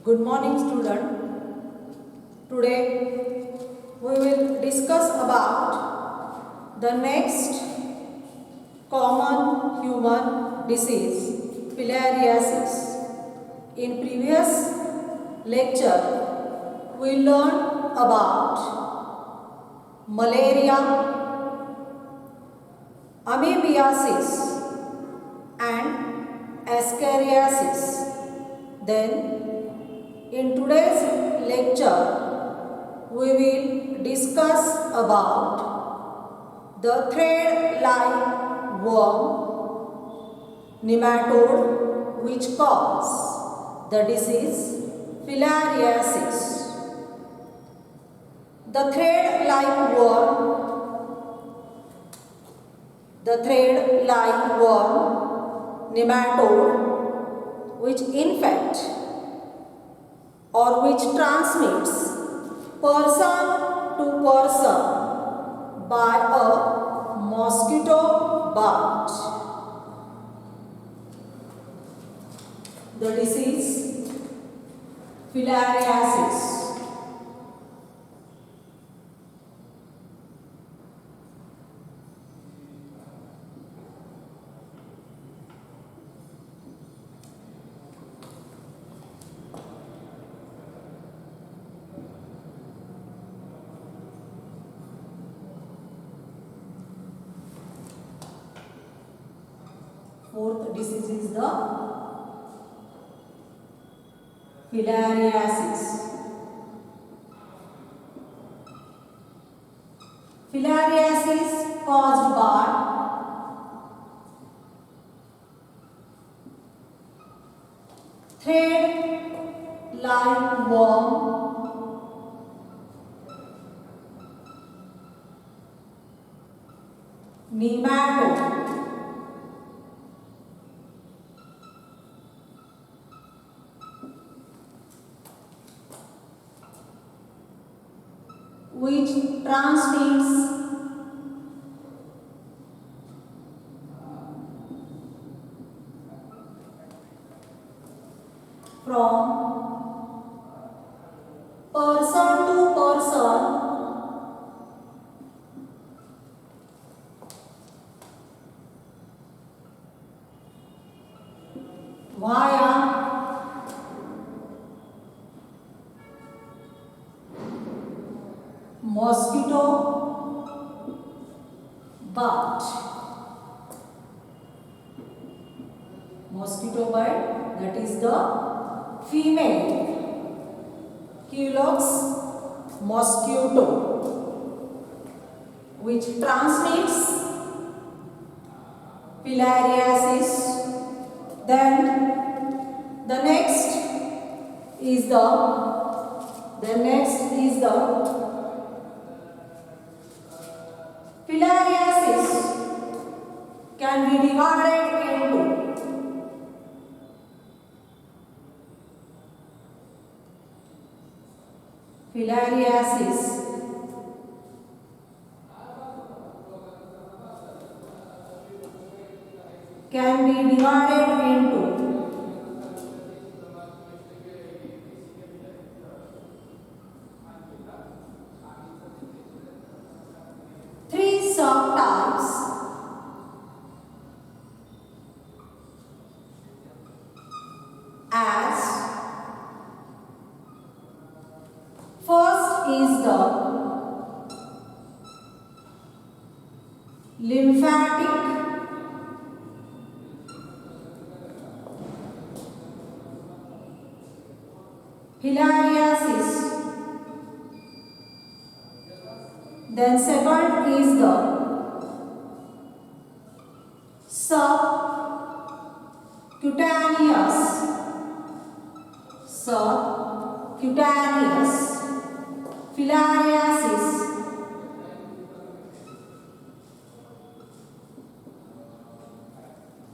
Good morning, student. Today we will discuss about the next common human disease, filariasis. In previous lecture we learned about malaria, amoebiasis and ascariasis. Then in today's lecture we will discuss about the thread-like worm nematode which cause the disease filariasis. The thread-like worm nematode which infect or which transmits person to person by a mosquito bite. The disease filariasis. Fourth disease is the filariasis. Filariasis caused by thread-like worm nematode which transmits from person to person via mosquito bite. Mosquito bite, that is the female Culex mosquito which transmits filariasis. Then the next is the filariasis can be divided into filariasis can be divided into three subtypes as first is the lymphatic filariasis. Then second is the subcutaneous filariasis.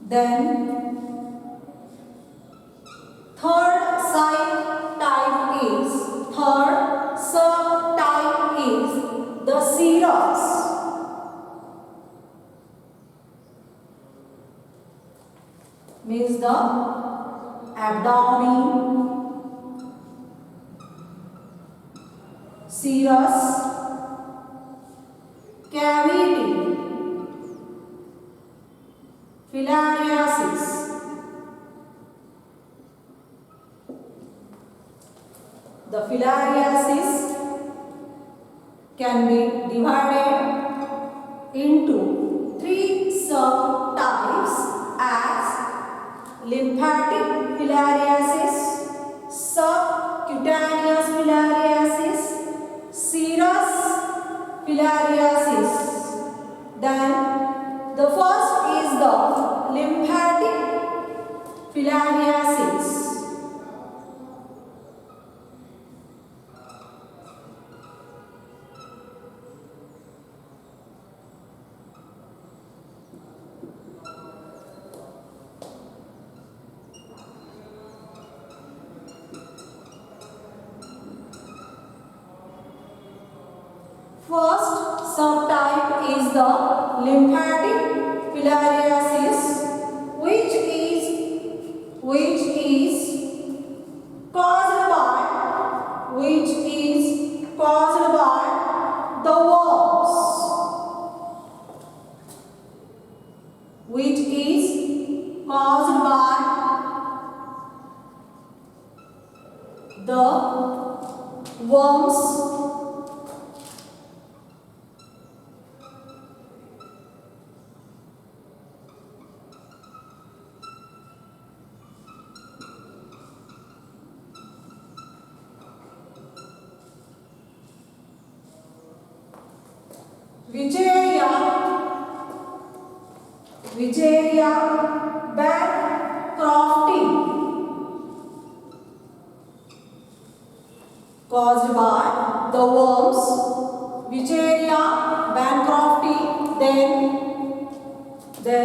Then third subtype is the serous means the abdomen serous cavity, filariasis. The filariasis can be divided into three subtypes as lymphatic filariasis, subcutaneous filariasis, serous filariasis. Then the first is the lymphatic filariasis. First subtype is the lymphatic filariasis, which is caused by the worms, which is caused by the worms. Vigeria Bancrofti, caused by the worms. Vigeria Bancrofti. Then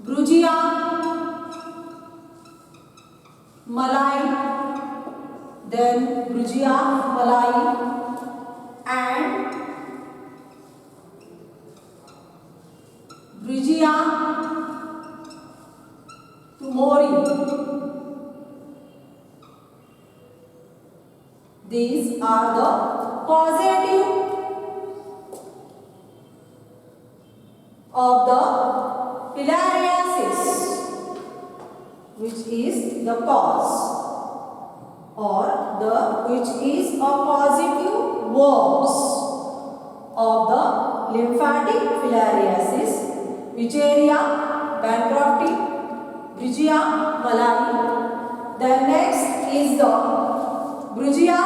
Brugia Malai. Then Brugia Malai and Brugia tumori. These are the causative of the filariasis, which is the cause, or which is a positive worms of the lymphatic filariasis. Vigeria Bancrofti, Brugia Malai. Then next is the Brugia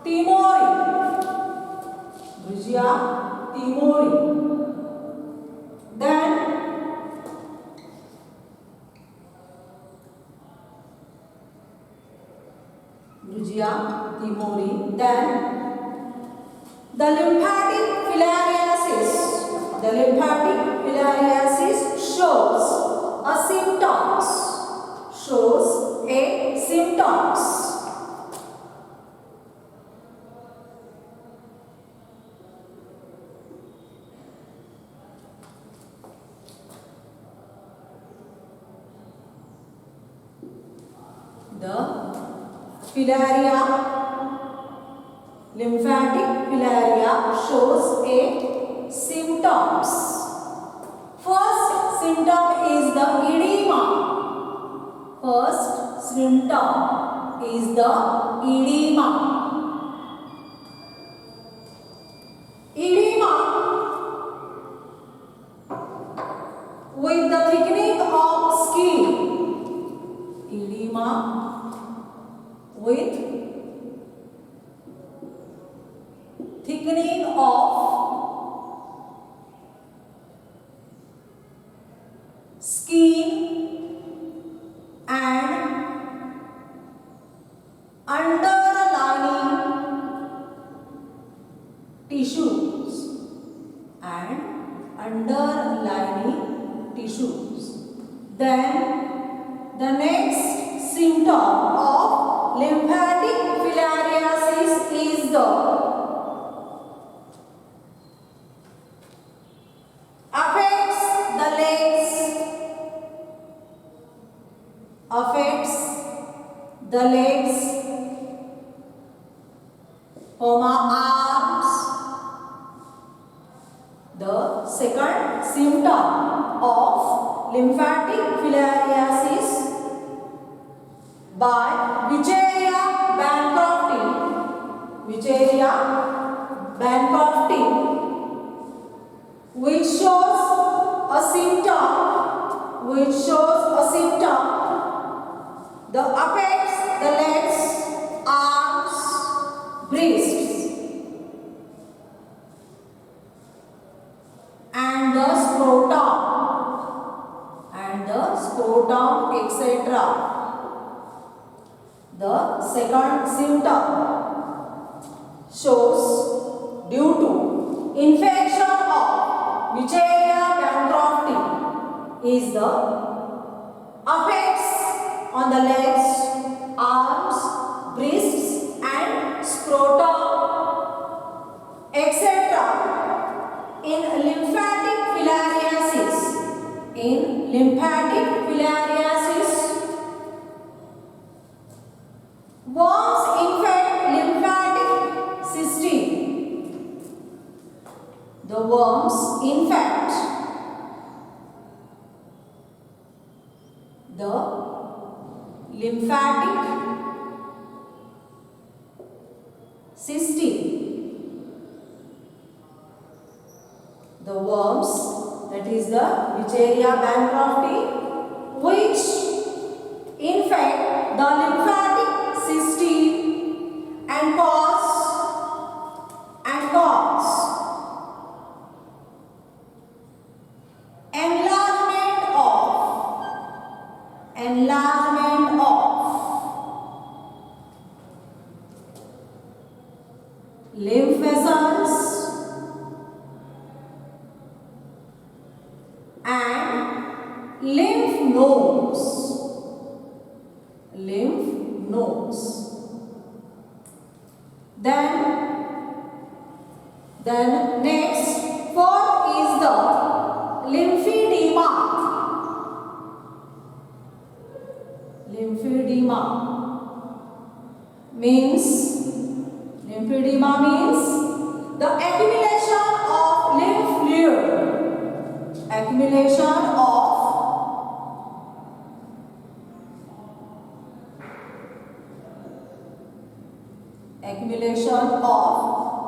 timori. Brugia timori. Then Brugia timori. Then the lymphatic filariasis. The lymphatic filariasis shows symptoms. The lymphatic filaria shows symptoms. First symptom is the edema. Edema with the thickening of skin. Edema with thickening of skin and underlying tissues. Then the next symptom of lymphatic filariasis is the affects the legs, the legs, arms. The second symptom of lymphatic filariasis by Vicharia Bancrofti, which shows a symptom, the affects the legs, arms, breasts, and the scrotum, etc. The second symptom shows due to infection of Vicharia bancrofti is the effects on the legs, arms, breasts, and scrotum, etc. in lymphatic filariasis. Worms infect lymphatic system. The worms infect the lymphatic system. The worms, that is the Vicharia bancrofti, which infect the lymphatic system and cause enlargement of lymph vessels and lymph nodes. Then next, fourth is the lymphedema. Lymphedema means the accumulation of lymph fluid. Accumulation of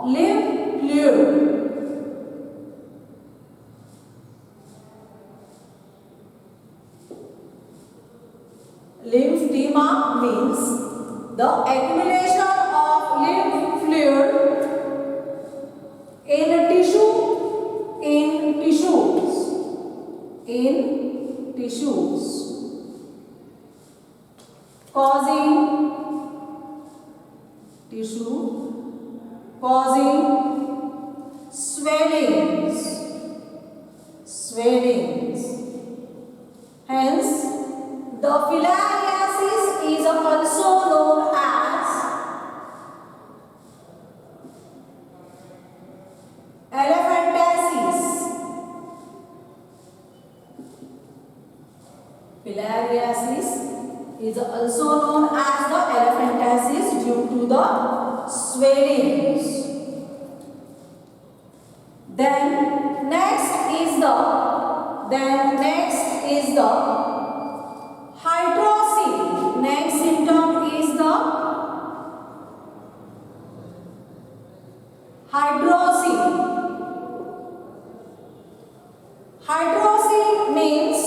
lymph fluid. Lymphedema means the accumulation of lymph fluid in tissues, causing swellings. Hence, the filariasis is also known as elephantiasis. Filariasis is also known as the elephantiasis due to the swellings. Then next is the hydrosis. Next symptom is the hydrosis. Hydrosis means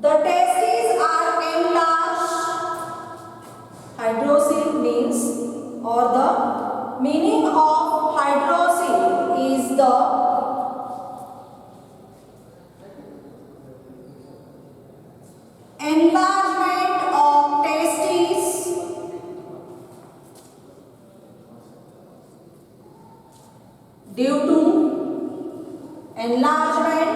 the testes are enlarged. Hydrosis means, or the meaning of hydrosis is the enlargement of testes due to enlargement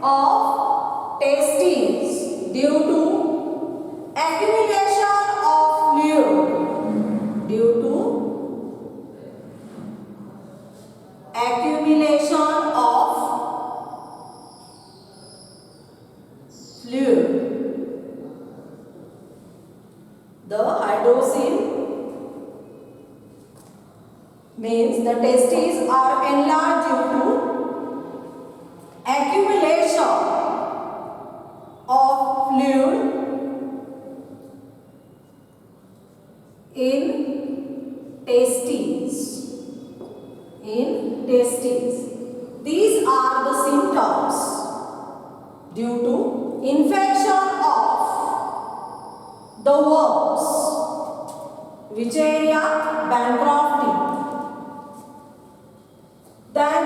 of testes due to accumulation of fluid, due to accumulation of fluid. The hydrocele means the testes are enlarged due to accumulation of fluid in testes. These are the symptoms due to infection of the worms. Which area? Bankrafting. Then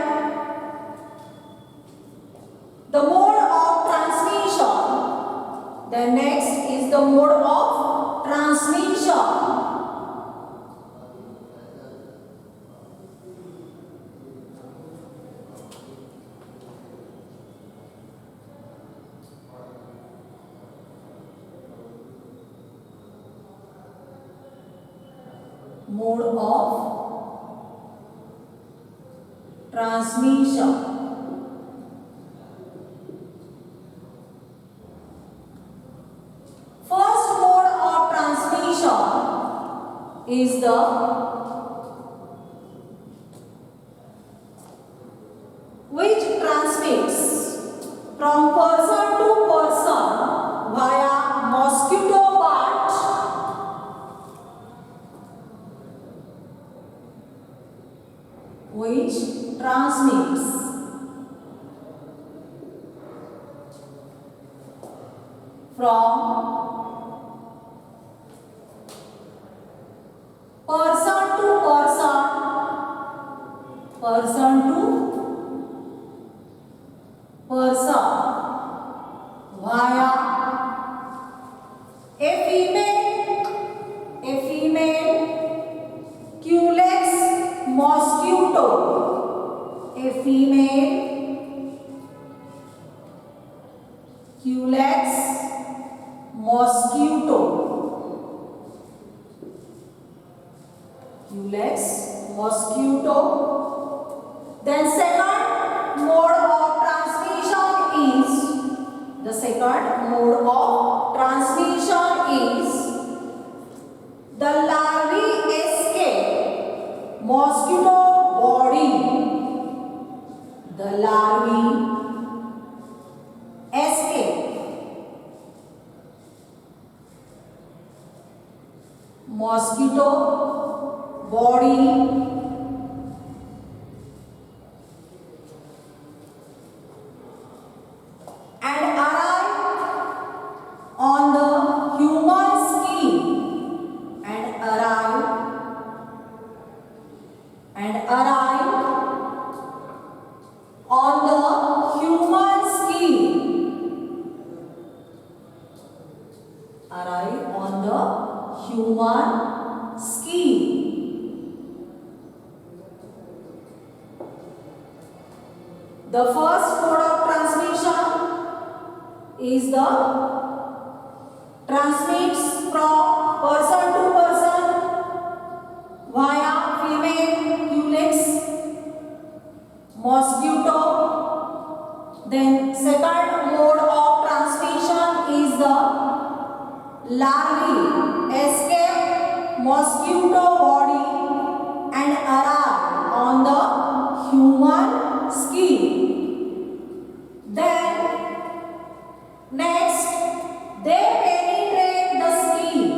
the mode of transmission. Then next is the mode of transmission. Mode of transmission. First mode of transmission is the which transmits from person to person via mosquito bite, which transmits from person to person via a female Culex mosquito. A female Culex mosquito. Then second mode of transmission is the larvae escape mosquito body. The larvae escape mosquito body and arrive on the human skin and arrive on the human skin. Arrive on the human skin. The first mode of transmission is the transmits from person to person via female Culex mosquito. Then second mode of transmission is the larvae escape mosquito body and arrive on the human skin. Then next they penetrate the skin.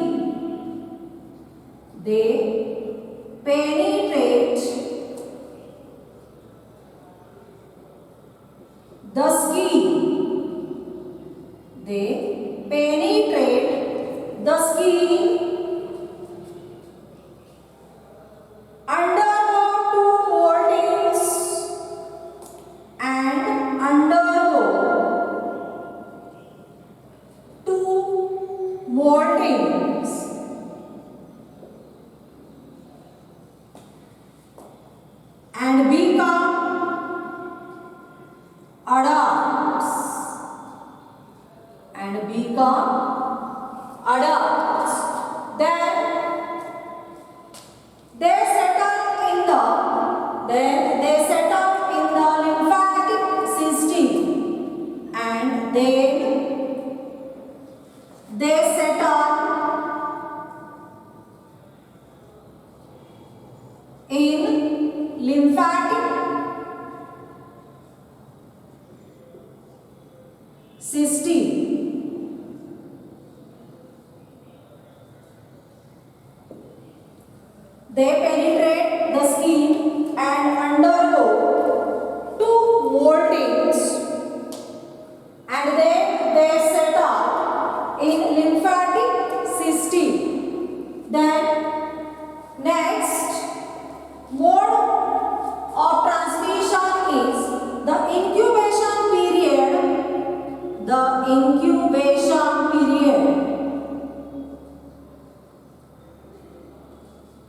They penetrate the skin. They penetrate the skin, undergo two moltings and undergo two moltings and become adults Then they settle in the lymphatic system and they settle lymphatic system. They penetrate the skin and undergo two moltings, and then they settle in lymphatic system. Then next mode of transmission is the incubation period. The incubation period.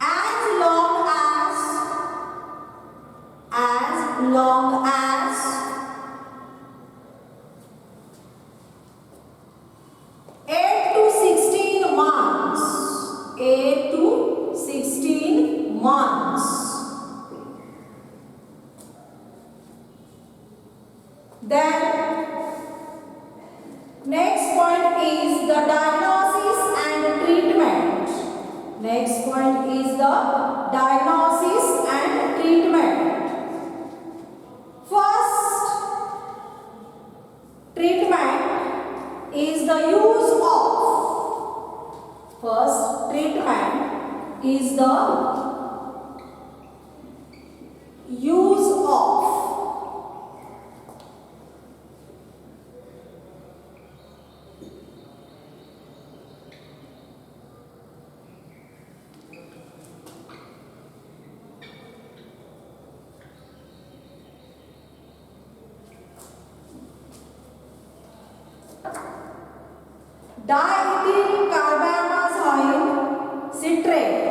As long as 8 to 16 months. 8 to 16 months. Then next point is the diagnosis and treatment. Next point is the diagnosis and treatment. First treatment is the use of. First treatment is the use of diethyl carbamazine citrate.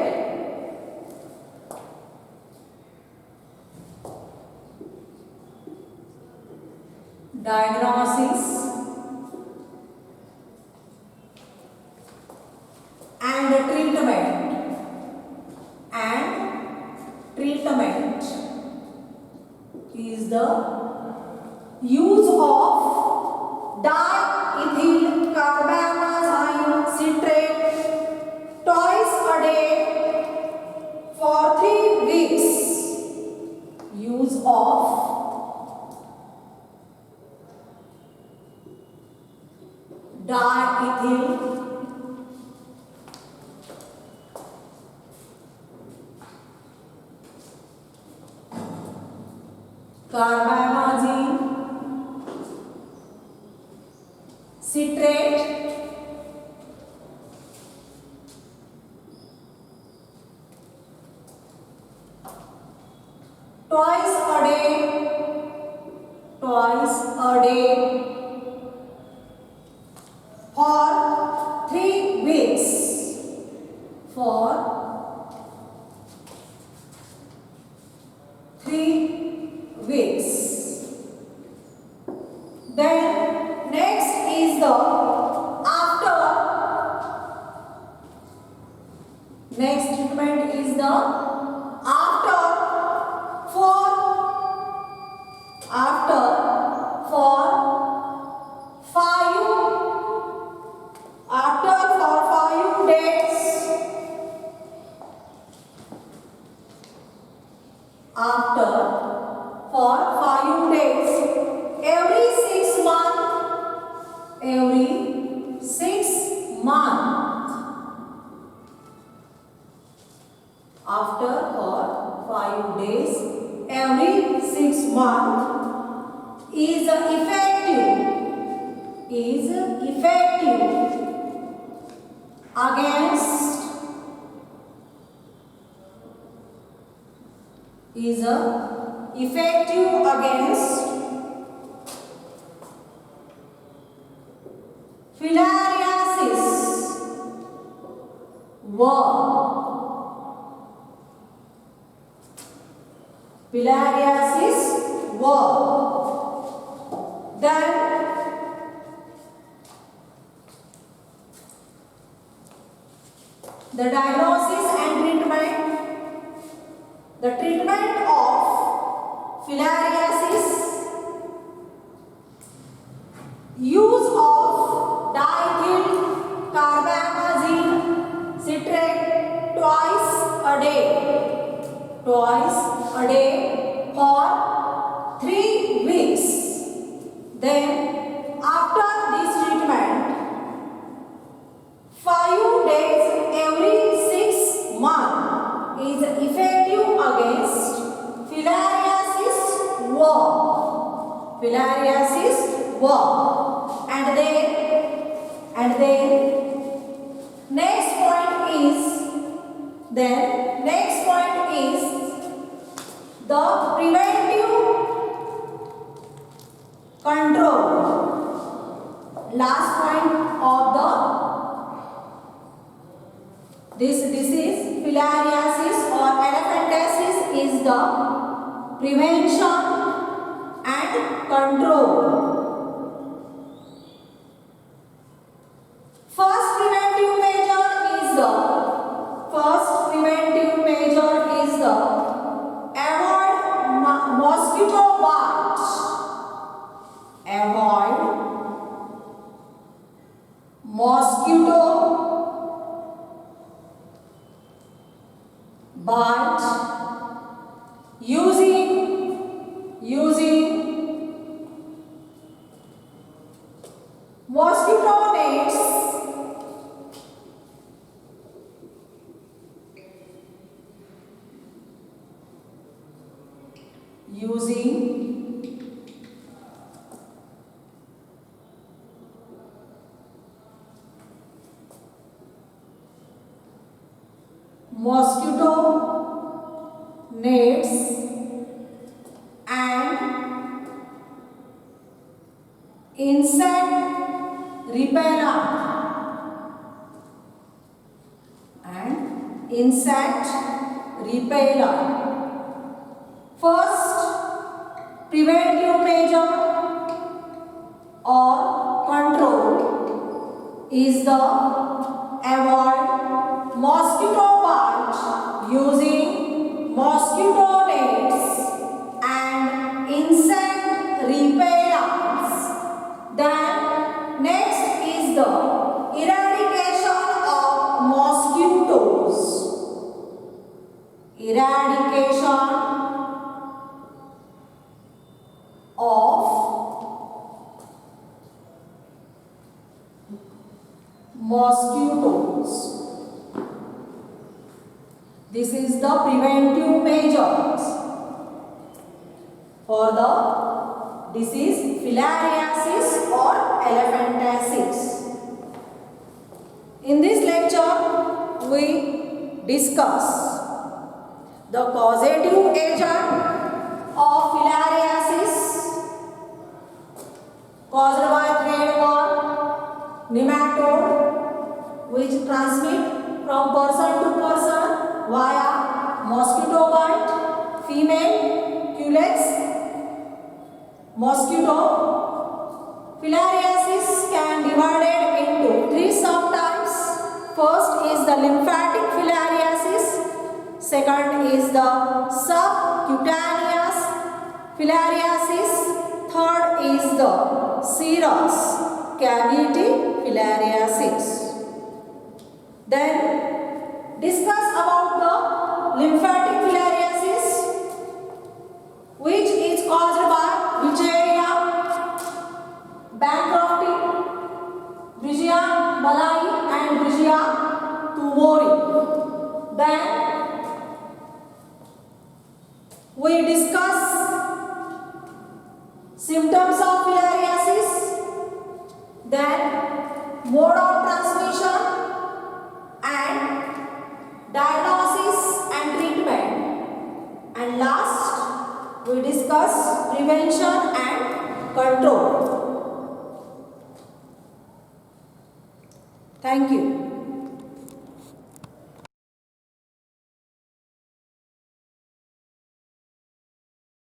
Diagnosis and treatment. And treatment is the use of diethyl carbamazine citrate twice a day for 3 weeks. Use of diethyl carbamazine citrate twice a day for 3 weeks. For 3 weeks. Then next is the after. Next treatment is the after for 5 days. After for 5 days every 6 months. Every 6 months. After for 5 days every 6 months is effective against filariasis worm. Filariasis worm. Then the diagnosis and treatment. The treatment of filariasis, use of diethyl carbamazine citrate twice a day twice a day for 3 weeks. Then after this treatment, 5 days every 6 months is effective against filariasis worm. Filariasis worm. And then next point is the preventive control. Last point of this disease, filariasis or elephantiasis, is the prevention and control. First preventive measure is the avoid mosquito bite. Avoid mosquito bite using mosquito nets. Using mosquito nets and insect repellent First preventive measure or control is the avoid mosquito bite using mosquito nets and insect repellents. Then next is the eradication of mosquitoes. Eradication of mosquitoes. This is the preventive measures for the disease filariasis or elephantiasis. In this lecture, we discuss the causative agent of filariasis caused by threadworm, nematode, which transmit from person to person via mosquito bite, female culex mosquito. Filariasis can be divided into 3 subtypes. First is the lymphatic filariasis. Second is the subcutaneous filariasis. Third is the serous cavity filariasis. Then discuss about the lymphatic filariasis, which is caused by Wigeria bancrofti, Wigeria malai and Wigeria tumori. Then we discuss symptoms of filariasis, then mode of transmission and diagnosis and treatment, and last we discuss prevention and control. Thank you.